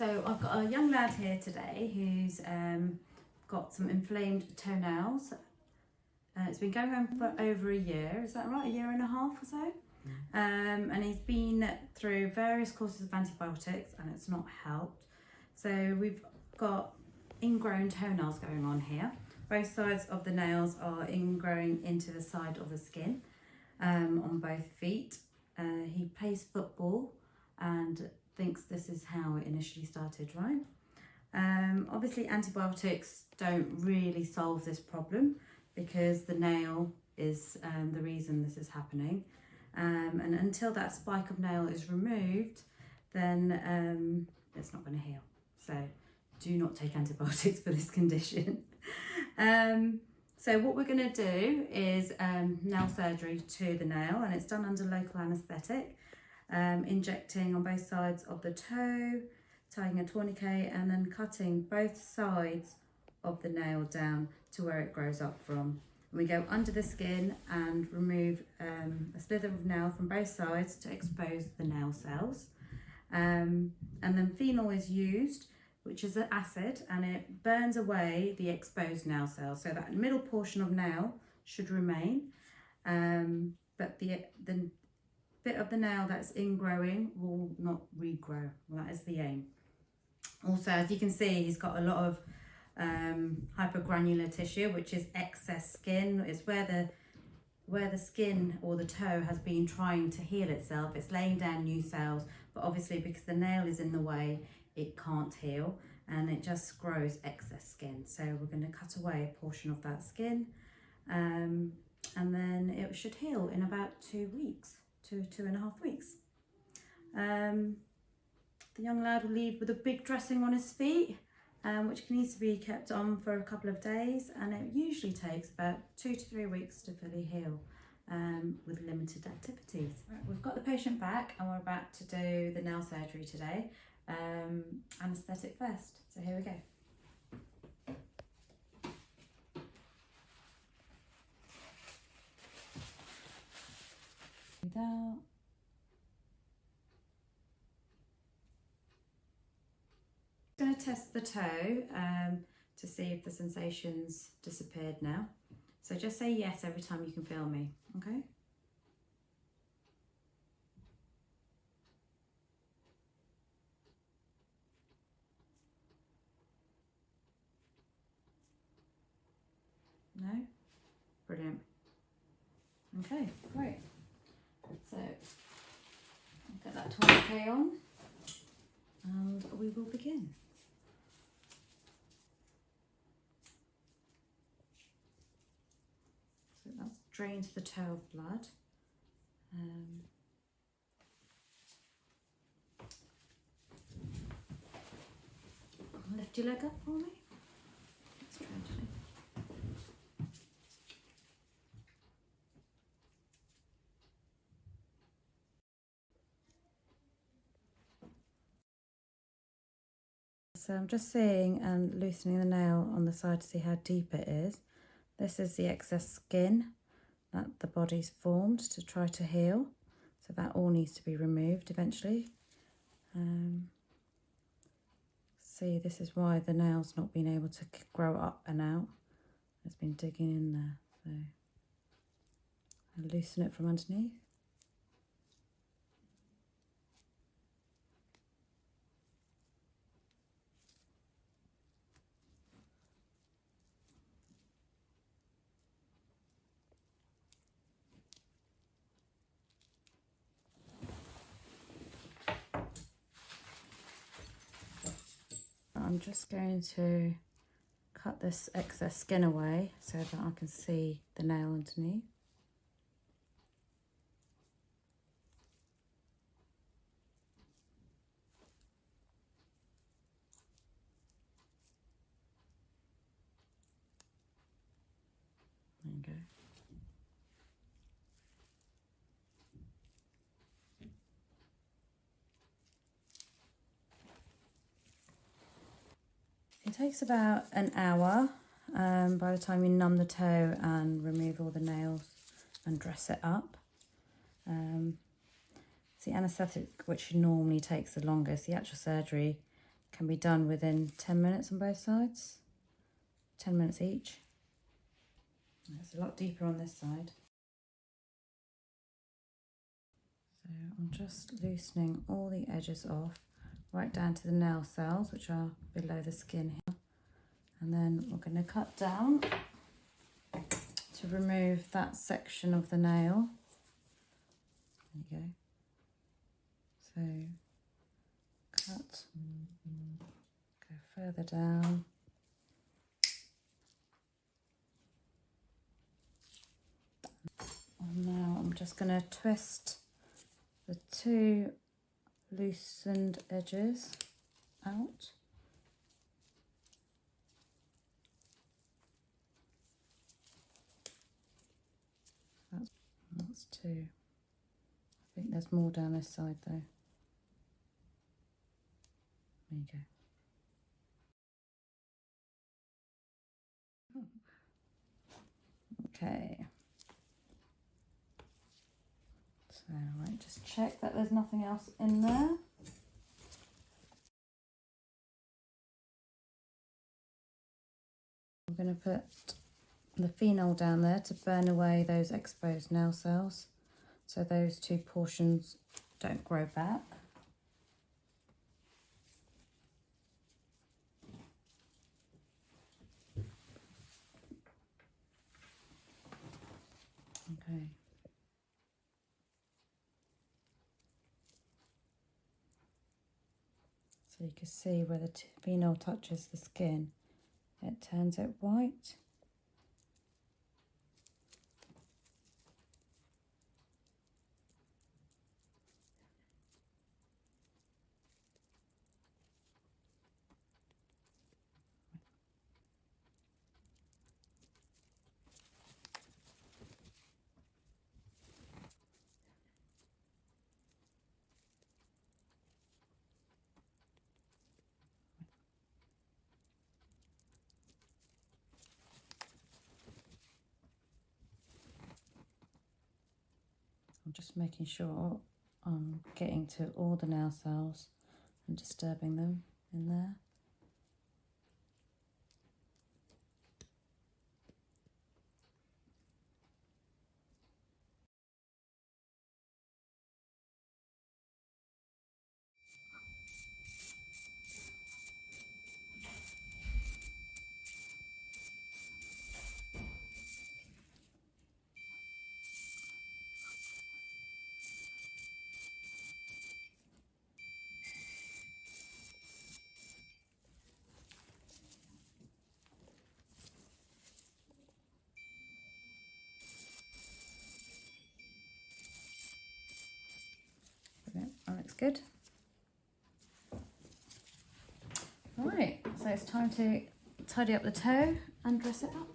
So I've got a young lad here today who's got some inflamed toenails. It's been going on for over a year, is that right? A year and a half or so? And he's been through various courses of antibiotics and it's not helped. So we've got ingrown toenails going on here. Both sides of the nails are ingrowing into the side of the skin on both feet. He plays football and thinks this is how it initially started, right? Obviously antibiotics don't really solve this problem because the nail is the reason this is happening. And until that spike of nail is removed, then it's not going to heal. So do not take antibiotics for this condition. So what we're going to do is nail surgery to the nail, and it's done under local anaesthetic, injecting on both sides of the toe, tying a tourniquet, and then cutting both sides of the nail down to where it grows up from. And we go under the skin and remove a slither of nail from both sides to expose the nail cells. And then phenol is used, which is an acid, and it burns away the exposed nail cells. So that middle portion of nail should remain, but the bit of the nail that's ingrowing will not regrow. Well, that is the aim. Also, as you can see, he's got a lot of hypergranular tissue, which is excess skin. It's where the skin or the toe has been trying to heal itself. It's laying down new cells, but obviously because the nail is in the way, it can't heal and it just grows excess skin. So we're going to cut away a portion of that skin, and then it should heal in about 2 weeks, 2.5 weeks. The young lad will leave with a big dressing on his feet, which needs to be kept on for a couple of days, and it usually takes about 2 to 3 weeks to fully heal with limited activities. Right, we've got the patient back and we're about to do the nail surgery today. Anaesthetic first, so here we go. Breathe out. I'm going to test the toe to see if the sensation's disappeared now. So just say yes every time you can feel me, okay? No? Brilliant. Okay, great. So I'll get that tourniquet on and we will begin. So that's drained the toe of blood. Lift your leg up for me. Let's try to. So I'm just seeing and loosening the nail on the side to see how deep it is. This is the excess skin that the body's formed to try to heal. So that all needs to be removed eventually. See, this is why the nail's not been able to grow up and out. It's been digging in there. So I'll loosen it from underneath. I'm just going to cut this excess skin away so that I can see the nail underneath. There you go. It takes about an hour by the time you numb the toe and remove all the nails and dress it up. It's the anaesthetic which normally takes the longest. The actual surgery can be done within 10 minutes on both sides, 10 minutes each. It's a lot deeper on this side. So I'm just loosening all the edges off, right down to the nail cells, which are below the skin here. And then we're going to cut down to remove that section of the nail. There you go. So cut, go further down. And now I'm just going to twist the two loosened edges out. That's two. I think there's more down this side though. There you go. Okay. So, right, just check that there's nothing else in there. I'm going to put the phenol down there to burn away those exposed nail cells, so those two portions don't grow back. Okay. So you can see where the phenol touches the skin, it turns it white. I'm just making sure I'm getting to all the nail cells and disturbing them in there. That looks good. Right, so it's time to tidy up the toe and dress it up.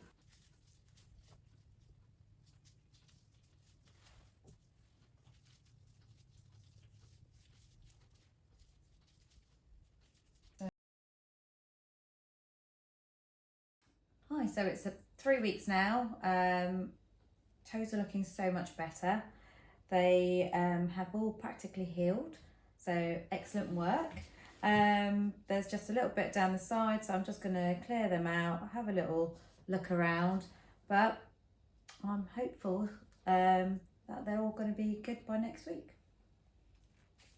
Hi, so it's 3 weeks now. Toes are looking so much better. They have all practically healed, so excellent work. There's just a little bit down the side, so I'm just going to clear them out, have a little look around, but I'm hopeful that they're all going to be good by next week.